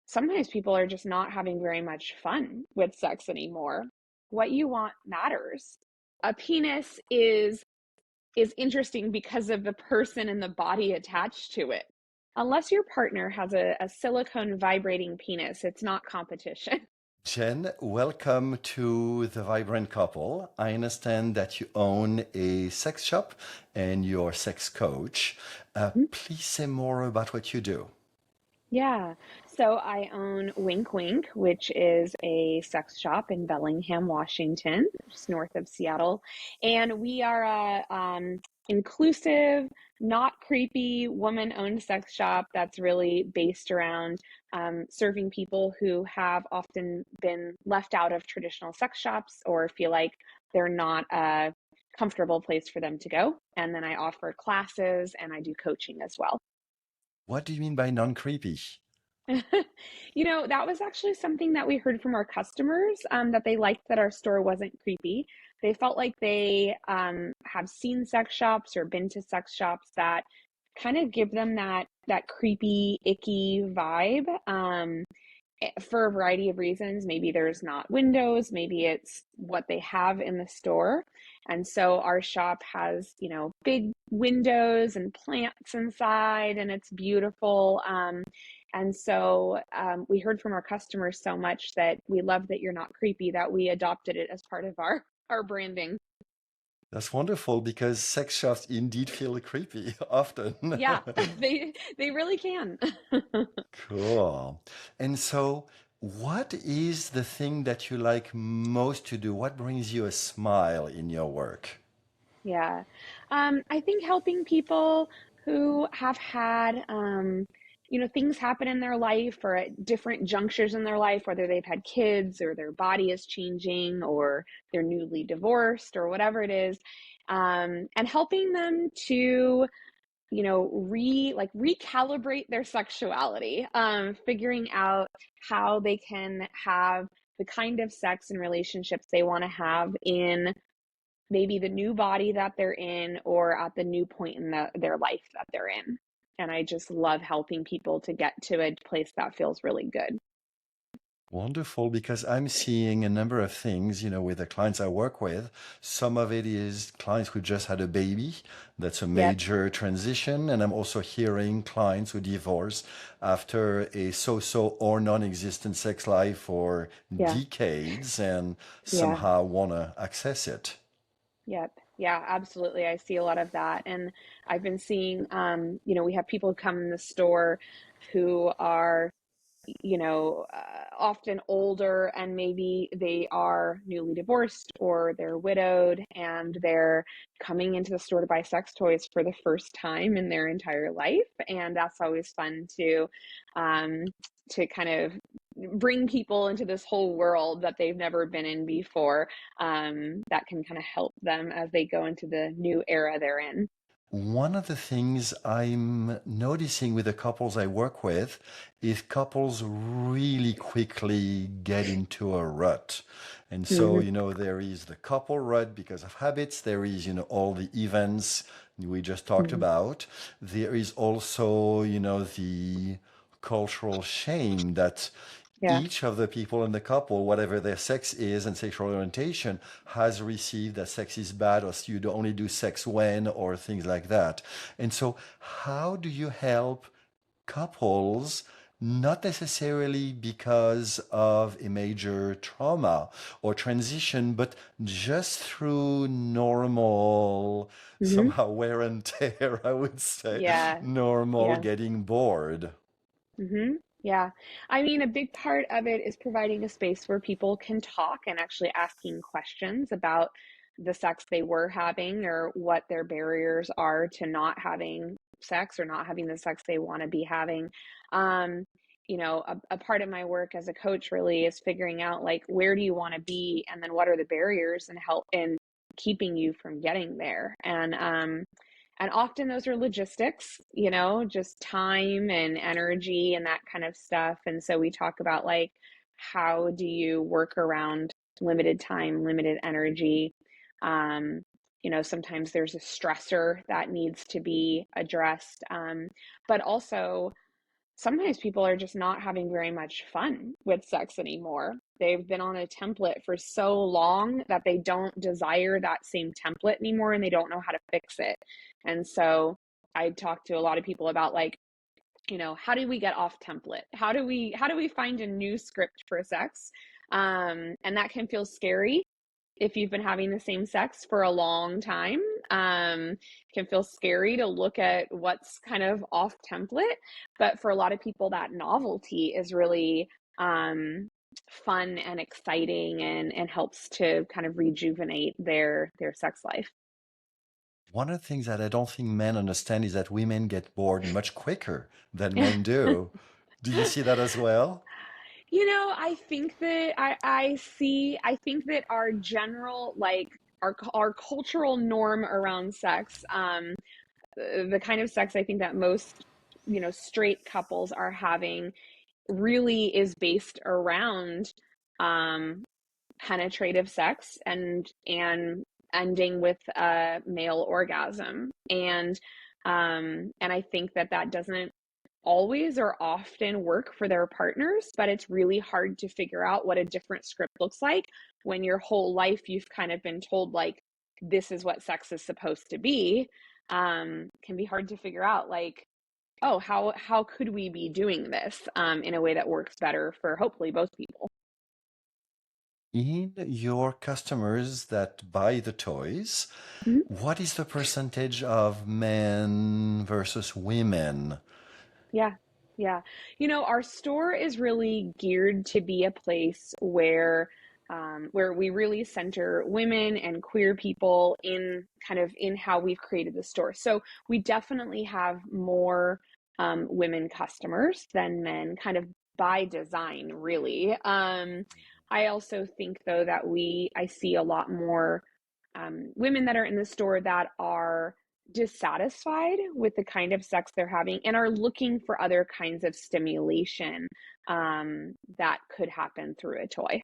sometimes people are just not having very much fun with sex anymore. What you want matters. A penis is interesting because of the person and the body attached to it. Unless your partner has a silicone vibrating penis, it's not competition. Jen, welcome to the Vibrant Couple. I understand that you own a sex shop and you're a sex coach. Please say more about what you do. Yeah. So I own Wink Wink, which is a sex shop in Bellingham, Washington, just north of Seattle. And we are a inclusive, not creepy, woman-owned sex shop that's really based around serving people who have often been left out of traditional sex shops or feel like they're not a comfortable place for them to go. And then I offer classes and I do coaching as well. What do you mean by non-creepy? That was actually something that we heard from our customers, that they liked that our store wasn't creepy. They felt like they have seen sex shops or been to sex shops that kind of give them that creepy, icky vibe. For a variety of reasons. Maybe there's not windows, maybe it's what they have in the store. And so our shop has, big windows and plants inside, and it's beautiful. And so we heard from our customers so much that we love that you're not creepy that we adopted it as part of our branding. That's wonderful because sex shops indeed feel creepy often. Yeah, they really can. Cool. And so, what is the thing that you like most to do? What brings you a smile in your work? Yeah. I think helping people who have had, things happen in their life or at different junctures in their life, whether they've had kids or their body is changing or they're newly divorced or whatever it is, and helping them to, recalibrate their sexuality, figuring out how they can have the kind of sex and relationships they want to have in maybe the new body that they're in or at the new point in their life that they're in. And I just love helping people to get to a place that feels really good. Wonderful, because I'm seeing a number of things, with the clients I work with. Some of it is clients who just had a baby. That's a Yep. major transition. And I'm also hearing clients who divorce after a so-so or non-existent sex life for Yeah. decades and Yeah. somehow want to access it. Yep. Yeah, absolutely. I see a lot of that. And I've been seeing, we have people who come in the store who are often older and maybe they are newly divorced or they're widowed and they're coming into the store to buy sex toys for the first time in their entire life. And that's always fun um, to kind of bring people into this whole world that they've never been in before, that can kind of help them as they go into the new era they're in. One of the things I'm noticing with the couples I work with is couples really quickly get into a rut. And so, Hmm. there is the couple rut because of habits. There is, all the events we just talked Hmm. about. There is also, the cultural shame that Yeah. each of the people in the couple, whatever their sex is and sexual orientation, has received that sex is bad or you only do sex when or things like that. And so, how do you help couples? Not necessarily because of a major trauma or transition, but just through normal, Hmm. somehow wear and tear, I would say, Yeah. normal Yeah. getting bored. Hmm. Yeah. I mean, a big part of it is providing a space where people can talk and actually asking questions about the sex they were having or what their barriers are to not having sex or not having the sex they want to be having. Um, a part of my work as a coach really is figuring out like where do you want to be and then what are the barriers and help in keeping you from getting there. And often those are logistics, just time and energy and that kind of stuff. And so we talk about like, how do you work around limited time, limited energy? Um, Sometimes there's a stressor that needs to be addressed. But also, sometimes people are just not having very much fun with sex anymore. They've been on a template for so long that they don't desire that same template anymore and they don't know how to fix it. And so I talk to a lot of people about like, how do we get off template? How do we find a new script for sex? And that can feel scary if you've been having the same sex for a long time. It can feel scary to look at what's kind of off template, but for a lot of people, that novelty is really fun and exciting, and helps to kind of rejuvenate their sex life. One of the things that I don't think men understand is that women get bored much quicker than men do. Do you see that as well? I think that I think that our general, like, our cultural norm around sex, the kind of sex I think that most, straight couples are having really is based around um penetrative sex and ending with a male orgasm. And I think that that doesn't always or often work for their partners, but it's really hard to figure out what a different script looks like when your whole life you've kind of been told, like, this is what sex is supposed to be. Can be hard to figure out, like, oh, how could we be doing this in a way that works better for hopefully both people. In your customers that buy the toys, Mhm. what is the percentage of men versus women? Yeah. Yeah. Our store is really geared to be a place where we really center women and queer people in kind of in how we've created the store. So we definitely have more women customers than men, kind of by design, really. I also think though that I see a lot more women that are in the store that are dissatisfied with the kind of sex they're having and are looking for other kinds of stimulation that could happen through a toy.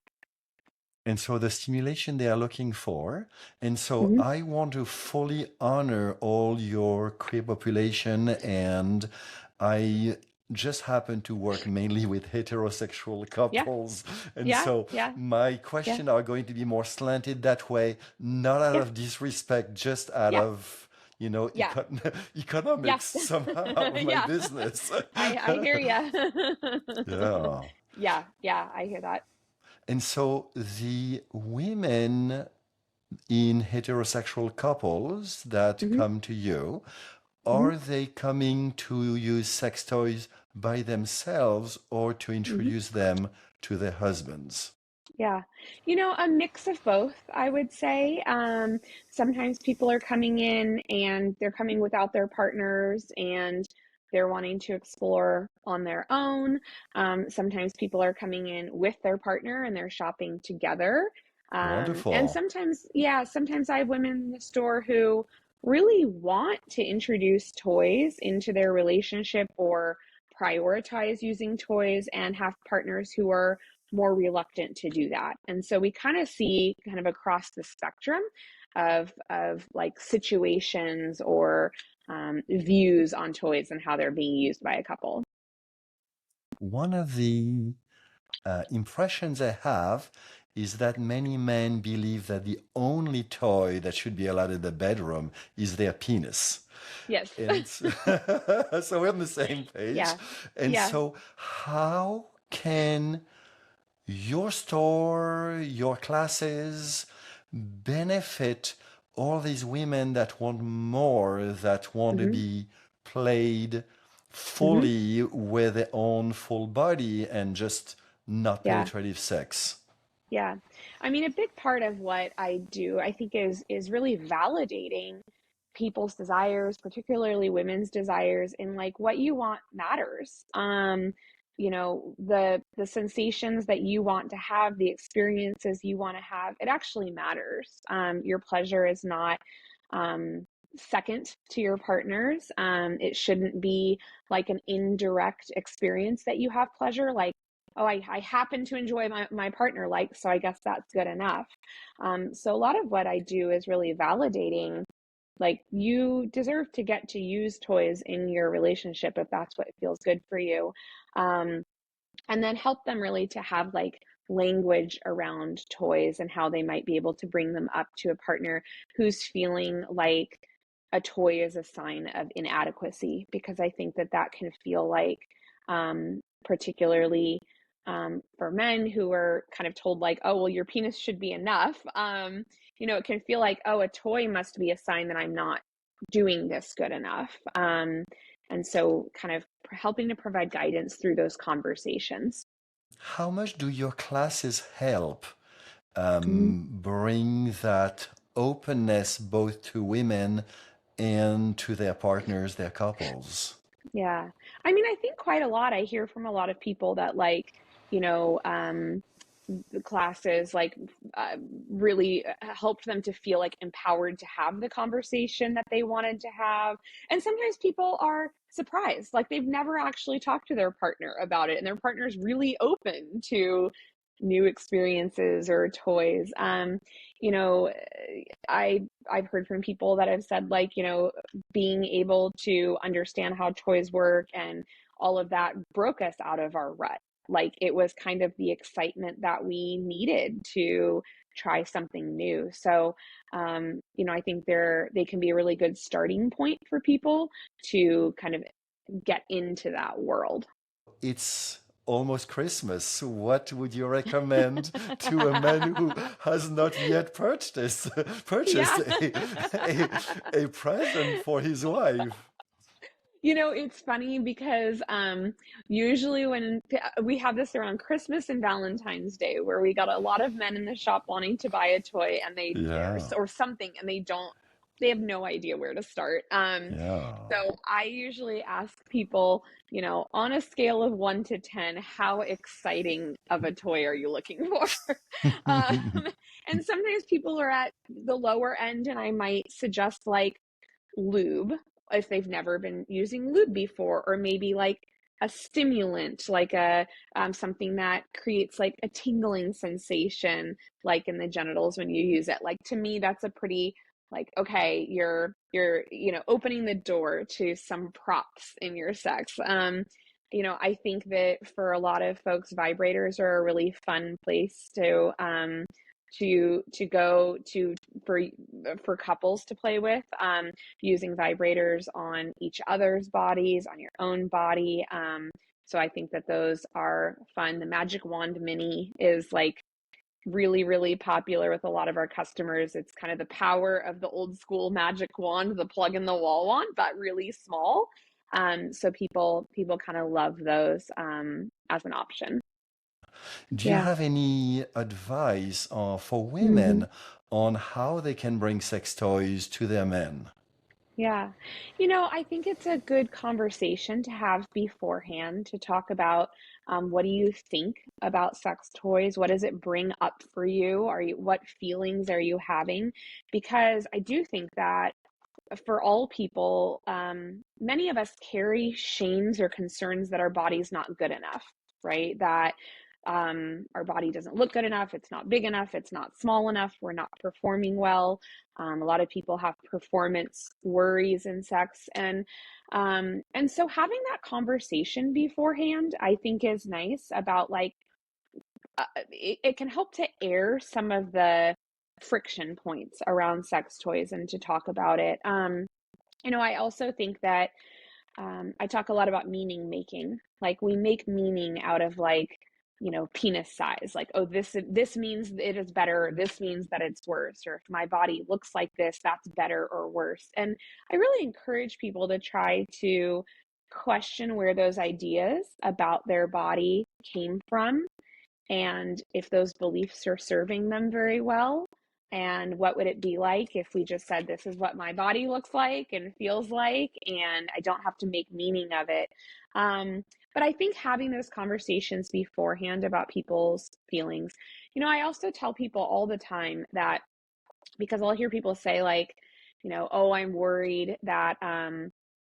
And so the stimulation they are looking for. And so Hmm. I want to fully honor all your queer population. And I just happen to work mainly with heterosexual Yeah, couples. And yeah, so yeah, my yeah, questions are going to be more slanted that way, not out yeah, of disrespect, just out yeah, of, yeah, yeah, economics somehow of my yeah. business. I hear ya. Yeah. Yeah, yeah, I hear that. And so the women in heterosexual couples that Hmm. come to you, Hmm. are they coming to use sex toys by themselves or to Hmm. introduce them to their husbands? Yeah. A mix of both, I would say. Sometimes people are coming in and they're coming without their partners and they're wanting to explore on their own. Sometimes people are coming in with their partner and they're shopping together. And Wonderful. sometimes, yeah, sometimes I have women in the store who really want to introduce toys into their relationship or prioritize using toys and have partners who are more reluctant to do that. And so we kind of see kind of across the spectrum of like situations or views on toys and how they're being used by a couple. One of the impressions I have is that many men believe that the only toy that should be allowed in the bedroom is their penis. Yes. And so, so we're on the same page. Yeah. And Yeah. so, how can your store, your classes benefit all these women that want more, that want to Hmm. be played Hmm. fully with their own full body and just not Yeah. penetrative sex? Yeah. I mean, a big part of what I do, I think, is really validating people's desires, particularly women's desires, in like what you want matters. The sensations that you want to have, the experiences you want to have, it actually matters. Your pleasure is not second to your partner's. It shouldn't be like an indirect experience that you have pleasure, like, oh, I happen to enjoy my partner, like, so I guess that's good enough. So a lot of what I do is really validating Like, you deserve to get to use toys in your relationship if that's what feels good for you. Um, and then help them really to have like language around toys and how they might be able to bring them up to a partner who's feeling like a toy is a sign of inadequacy, because I think that that can feel like, particularly for men who are kind of told like, oh well, your penis should be enough. It can feel like, oh, a toy must be a sign that I'm not doing this good enough. And so kind of helping to provide guidance through those conversations. How much do your classes help Mhm. bring that openness both to women and to their partners, their couples? Yeah. I mean, I think quite a lot. I hear from a lot of people that like, you know, the classes like uh, really helped them to feel like empowered to have the conversation that they wanted to have. And sometimes people are surprised, like they've never actually talked to their partner about it, and their partner's really open to new experiences or toys. You know, I've heard from people that have said like, being able to understand how toys work and all of that broke us out of our rut. Like, it was kind of the excitement that we needed to try something new. So, I think they can be a really good starting point for people to kind of get into that world. It's almost Christmas. What would you recommend to a man who has not yet purchased Yeah. a present for his wife? It's funny because usually when we have this around Christmas and Valentine's Day, where we got a lot of men in the shop wanting to buy a toy and Yeah, or something, and they have no idea where to start. yeah. So I usually ask people, on a scale of 1 to 10, how exciting of a toy are you looking for? um, and sometimes people are at the lower end, and I might suggest like lube if they've never been using lube before, or maybe like a stimulant, like a something that creates like a tingling sensation, like in the genitals when you use it. Like, to me, that's a pretty, like, okay, you're opening the door to some props in your sex. I think that for a lot of folks, vibrators are a really fun place to go to for couples to play with, using vibrators on each other's bodies, on your own body. So I think that those are fun. The Magic Wand Mini is like really, really popular with a lot of our customers. It's kind of the power of the old school magic wand, the plug in the wall wand, but really small. So people kind of love those as an option. Do you Yeah. have any advice for Mhm. women on how they can bring sex toys to their men? Yeah. I think it's a good conversation to have beforehand to talk about, what do you think about sex toys? What does it bring up for you? What feelings are you having? Because I do think that for all people, many of us carry shames or concerns that our body's not good enough, right? That our body doesn't look good enough, it's not big enough, it's not small enough, we're not performing well. A lot of people have performance worries in sex, and so having that conversation beforehand, I think, is nice about like, it can help to air some of the friction points around sex toys and to talk about it. I also think that I talk a lot about meaning making. Like, we make meaning out of like, penis size. Like, oh, this means it is better. This means that it's worse. Or if my body looks like this, that's better or worse. And I really encourage people to try to question where those ideas about their body came from, and if those beliefs are serving them very well. And what would it be like if we just said, this is what my body looks like and feels like, and I don't have to make meaning of it. But I think having those conversations beforehand about people's feelings, I also tell people all the time that, because I'll hear people say, like, oh, I'm worried that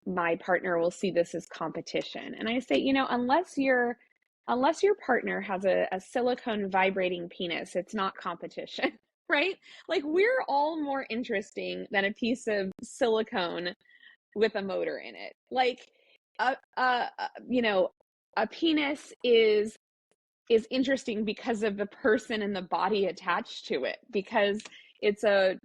my partner will see this as competition. And I say, unless your partner has a silicone vibrating penis, it's not competition. right? Like we're all more interesting than a piece of silicone with a motor in it. Like you know, a penis is interesting because of the person and the body attached to it, because it's a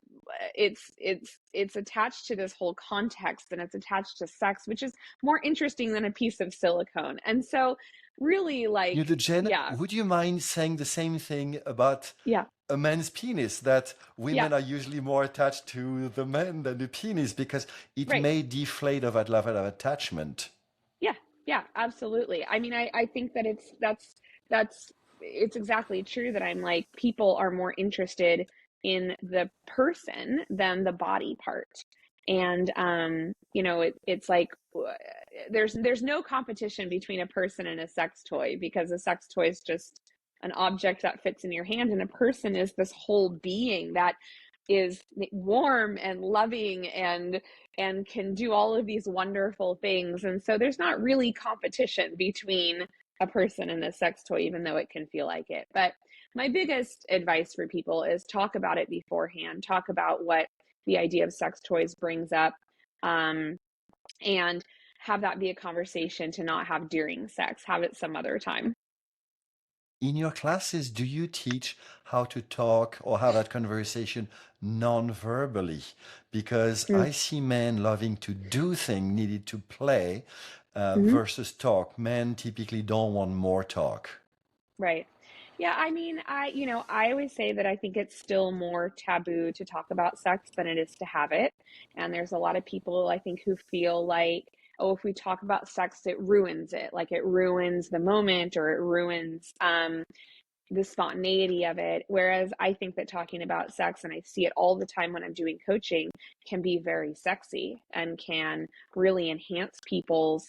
it's attached to this whole context, and it's attached to sex, which is more interesting than a piece of silicone. And so really, You like, know, Jen, yeah, would you mind saying the same thing about yeah, a man's penis, that yeah, women are usually more attached to the man than the penis because it right. may deflate of that level of attachment? Yeah, yeah, absolutely. I mean, I think that that's it's exactly true that I'm like, people are more interested in the person than the body part. And you know, it's like there's no competition between a person and a sex toy, because a sex toy is just an object that fits in your hand, and a person is this whole being that is warm and loving and can do all of these wonderful things. And so there's not really competition between a person and a sex toy, even though it can feel like it. But my biggest advice for people is talk about it beforehand, talk about what the idea of sex toys brings up, um, and have that be a conversation to not have during sex, have it some other time. In your classes, do you teach how to talk or have that conversation non-verbally? Because Mm-hmm. I see men loving to do things, needed to play, Mm-hmm. versus talk. Men typically don't want more talk. Right. Yeah, I mean, you know, I always say that I think it's still more taboo to talk about sex than it is to have it. And there's a lot of people, I think, who feel like, oh, if we talk about sex, it ruins it. Like it ruins the moment, or it ruins the spontaneity of it. Whereas I think that talking about sex, and I see it all the time when I'm doing coaching, can be very sexy and can really enhance people's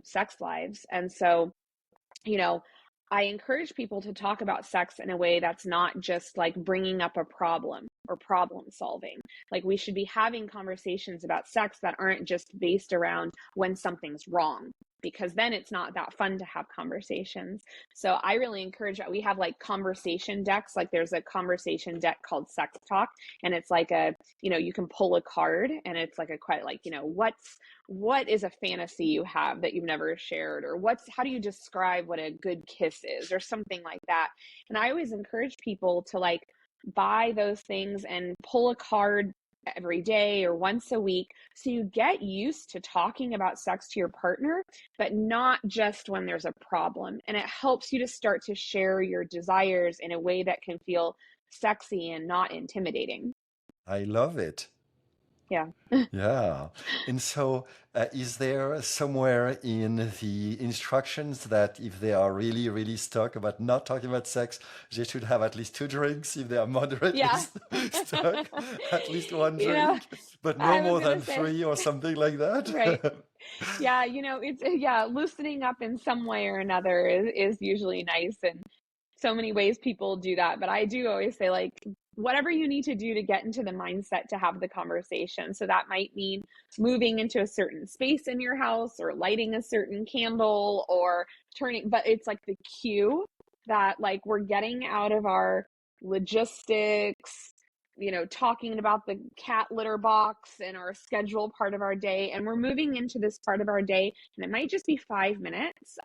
sex lives. And so, you know, I encourage people to talk about sex in a way that's not just like bringing up a problem or problem solving. Like we should be having conversations about sex that aren't just based around when something's wrong, because then it's not that fun to have conversations. So I really encourage that. We have like conversation decks. Like there's a conversation deck called Sex Talk, and it's like a, you know, you can pull a card, and it's like a quite like, you know, what is a fantasy you have that you've never shared, or how do you describe what a good kiss is, or something like that. And I always encourage people to like buy those things and pull a card every day or once a week, so you get used to talking about sex to your partner, but not just when there's a problem. And it helps you to start to share your desires in a way that can feel sexy and not intimidating. I love it. Yeah. Yeah. And so, is there somewhere in the instructions that if they are really, really stuck about not talking about sex, they should have at least two drinks? If they are moderately Yeah. stuck, at least one You know, drink, but no I was more gonna than say, three or something like right. that? Yeah, you know, it's yeah, loosening up in some way or another is usually nice, and so many ways people do that. But I do always say, like, whatever you need to do to get into the mindset to have the conversation. So that might mean moving into a certain space in your house, or lighting a certain candle, or turning, but it's like the cue that like we're getting out of our logistics, you know, talking about the cat litter box and our schedule part of our day. And we're moving into this part of our day, and it might just be 5 minutes,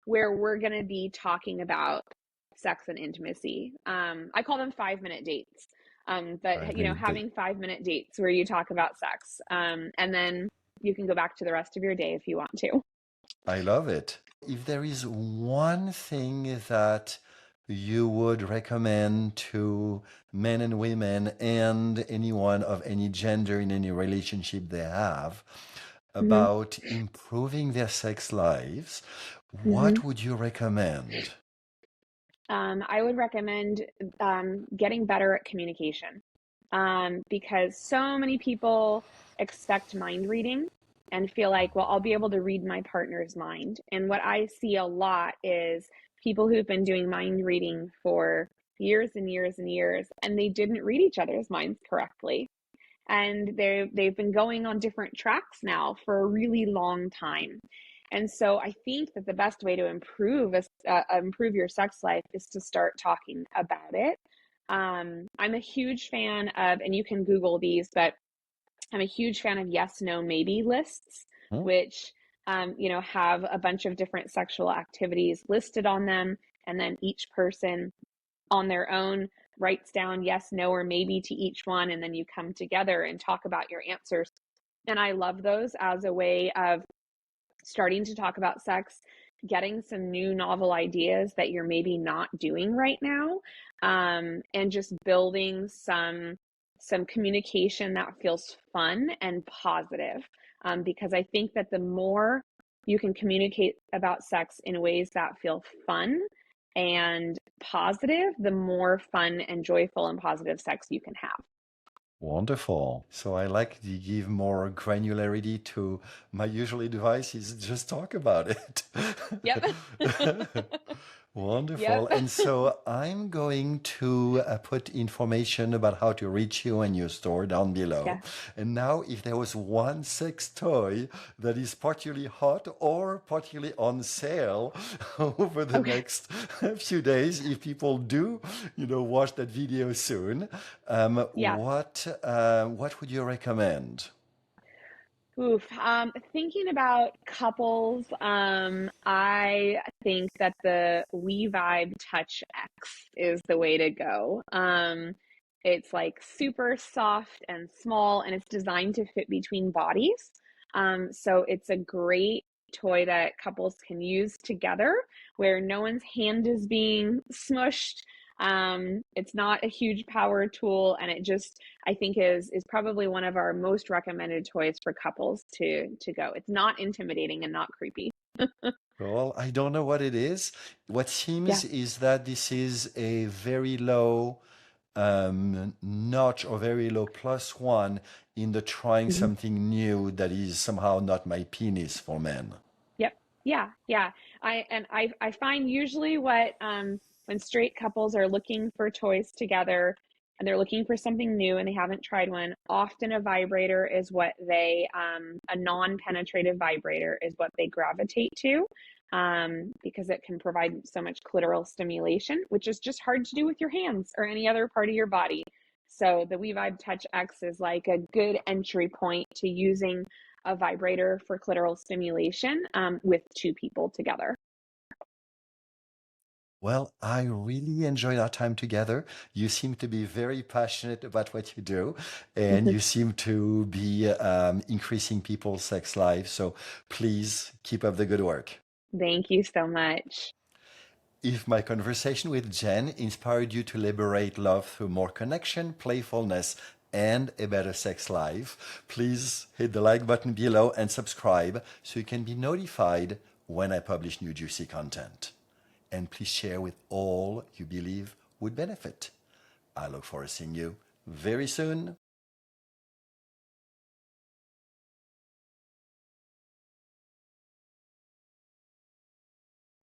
where we're going to be talking about sex and intimacy. I call them 5 minute dates. But, you know, 5 minute date. having 5 minute dates where you talk about sex. And then you can go back to the rest of your day if you want to. I love it. If there is one thing that you would recommend to men and women and anyone of any gender in any relationship they have Mm-hmm. about improving their sex lives, Mm-hmm. what would you recommend? I would recommend getting better at communication, because so many people expect mind reading and feel like, well, I'll be able to read my partner's mind. And what I see a lot is people who've been doing mind reading for years and years and years, and they didn't read each other's minds correctly. And they've been going on different tracks now for a really long time. And so I think that the best way to improve your sex life is to start talking about it. I'm a huge fan of, and you can Google these, but I'm a huge fan of yes, no, maybe lists, Hmm? which, have a bunch of different sexual activities listed on them. And then each person on their own writes down yes, no, or maybe to each one. And then you come together and talk about your answers. And I love those as a way of starting to talk about sex, getting some new novel ideas that you're maybe not doing right now, and just building some communication that feels fun and positive. Because I think that the more you can communicate about sex in ways that feel fun and positive, the more fun and joyful and positive sex you can have. Wonderful. So I like to give more granularity to my usual advice is just talk about it. Yep. Wonderful. Yep. And so I'm going to put information about how to reach you and your store down below. Yeah. And now, if there was one sex toy that is particularly hot or particularly on sale over the Okay. next few days, if people do, watch that video soon, Yeah. what would you recommend? Oof. Thinking about couples, I think that the We Vibe Touch X is the way to go. It's like super soft and small, and it's designed to fit between bodies. So it's a great toy that couples can use together where no one's hand is being smushed. It's not a huge power tool, and it just I think is probably one of our most recommended toys for couples to go. It's not intimidating and not creepy. Well, I don't know what it is. What Yeah. seems is that this is a very low notch or very low +1 in the trying Mhm. something new that is somehow not my penis for men. Yep. Yeah. Yeah. I find usually what when straight couples are looking for toys together and they're looking for something new and they haven't tried one, often a vibrator is what they a non-penetrative vibrator is what they gravitate to. Because it can provide so much clitoral stimulation, which is just hard to do with your hands or any other part of your body. So the WeVibe Touch X is like a good entry point to using a vibrator for clitoral stimulation with two people together. Well, I really enjoyed our time together. You seem to be very passionate about what you do, and you seem to be increasing people's sex lives. So please keep up the good work. Thank you so much. If my conversation with Jenn inspired you to liberate love through more connection, playfulness, and a better sex life, please hit the like button below and subscribe so you can be notified when I publish new juicy content. And please share with all you believe would benefit. I look forward to seeing you very soon.